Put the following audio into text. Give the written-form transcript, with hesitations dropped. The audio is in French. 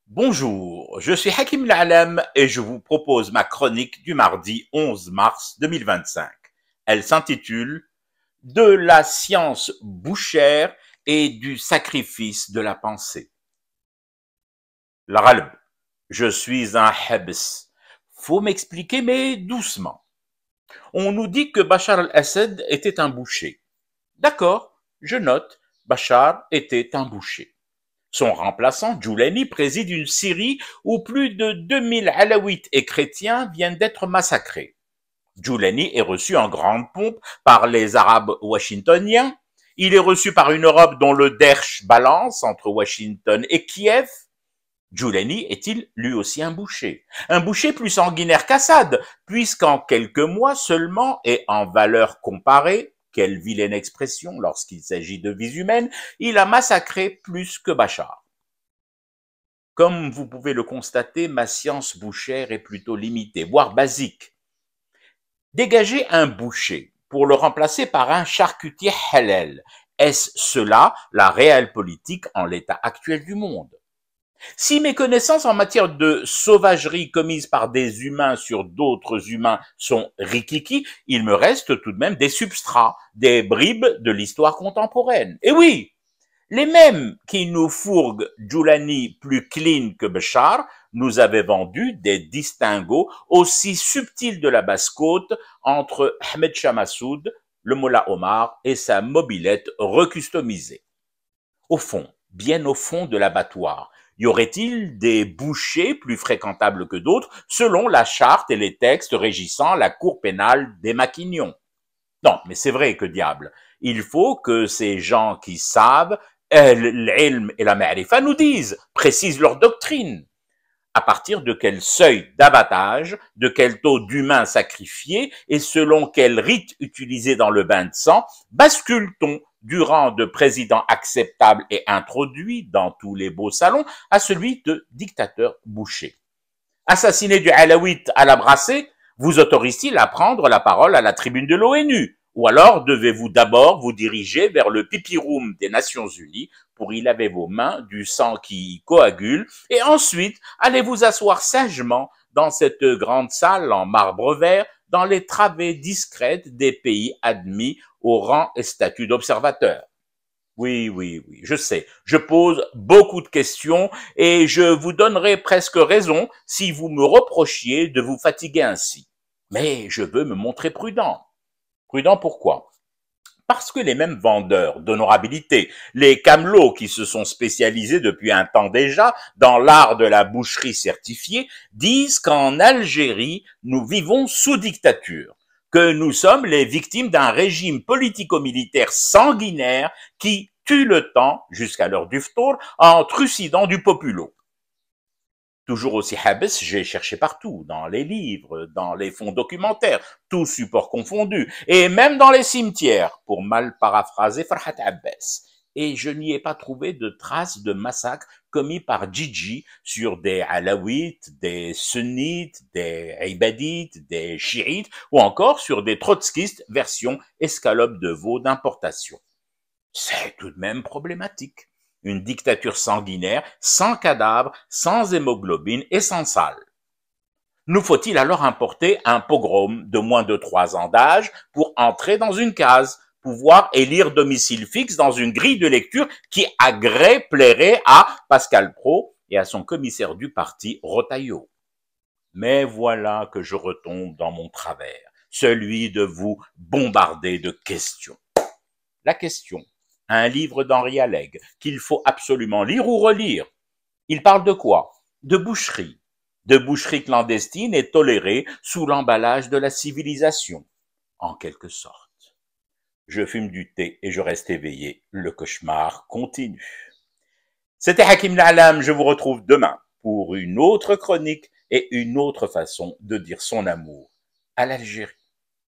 Bonjour, je suis Hakim L'Alam et je vous propose ma chronique du mardi 11 mars 2025. Elle s'intitule « De la science bouchère et du sacrifice de la pensée ». L'Arab, je suis un Habs. Faut m'expliquer, mais doucement. On nous dit que Bachar al-Assad était un boucher. D'accord, je note, Bachar était un boucher. Son remplaçant, Djoulani, préside une Syrie où plus de 2000 alaouites et chrétiens viennent d'être massacrés. Djoulani est reçu en grande pompe par les Arabes washingtoniens. Il est reçu par une Europe dont le derche balance entre Washington et Kiev. Djoulani est-il lui aussi un boucher? Un boucher plus sanguinaire qu'Assad, puisqu'en quelques mois seulement et en valeur comparée, quelle vilaine expression lorsqu'il s'agit de vies humaines, il a massacré plus que Bachar. Comme vous pouvez le constater, ma science bouchère est plutôt limitée, voire basique. Dégager un boucher pour le remplacer par un charcutier halal, est-ce cela la réelle politique en l'état actuel du monde? Si mes connaissances en matière de sauvagerie commise par des humains sur d'autres humains sont rikiki, il me reste tout de même des substrats, des bribes de l'histoire contemporaine. Et oui, les mêmes qui nous fourguent Djoulani plus clean que Bachar nous avaient vendu des distinguos aussi subtils de la basse-côte entre Ahmed Shah Massoud, le Mollah Omar et sa mobilette recustomisée. Au fond, bien au fond de l'abattoir, y aurait-il des bouchers plus fréquentables que d'autres selon la charte et les textes régissant la cour pénale des Maquignons? Non, mais c'est vrai que diable, il faut que ces gens qui savent l'ilm et la ma'rifa nous disent, précisent leur doctrine. À partir de quel seuil d'abattage, de quel taux d'humains sacrifiés et selon quel rite utilisé dans le bain de sang, bascule-t-on du rang de président acceptable et introduit dans tous les beaux salons à celui de dictateur boucher? Assassiner du Alaouite à la brassée vous autorise-t-il à prendre la parole à la tribune de l'ONU? Ou alors devez-vous d'abord vous diriger vers le pipiroum des Nations Unies pour y laver vos mains du sang qui coagule et ensuite allez vous asseoir sagement dans cette grande salle en marbre vert dans les travées discrètes des pays admis au rang et statut d'observateur? Oui, je sais, je pose beaucoup de questions et je vous donnerai presque raison si vous me reprochiez de vous fatiguer ainsi. Mais je veux me montrer prudent. Prudent pourquoi? Parce que les mêmes vendeurs d'honorabilité, les camelots qui se sont spécialisés depuis un temps déjà dans l'art de la boucherie certifiée, disent qu'en Algérie, nous vivons sous dictature, que nous sommes les victimes d'un régime politico-militaire sanguinaire qui tue le temps, jusqu'à l'heure du ftour, en trucidant du populo. Toujours aussi habes, j'ai cherché partout, dans les livres, dans les fonds documentaires, tous supports confondus, et même dans les cimetières, pour mal paraphraser Farhat Abbas. Et je n'y ai pas trouvé de traces de massacres commis par Gigi sur des alaouites, des sunnites, des ibadites, des chiites, ou encore sur des trotskistes version escalope de veau d'importation. C'est tout de même problématique. Une dictature sanguinaire, sans cadavres, sans hémoglobine et sans salle. Nous faut-il alors importer un pogrom de moins de 3 ans d'âge pour entrer dans une case, pouvoir élire domicile fixe dans une grille de lecture qui plairait à Pascal Praud et à son commissaire du parti, Rotaillot? Mais voilà que je retombe dans mon travers, celui de vous bombarder de questions. La question, un livre d'Henri Alleg, qu'il faut absolument lire ou relire. Il parle de quoi? De boucherie clandestine et tolérée sous l'emballage de la civilisation, en quelque sorte. Je fume du thé et je reste éveillé, le cauchemar continue. C'était Hakim L'Alam, je vous retrouve demain pour une autre chronique et une autre façon de dire son amour à l'Algérie.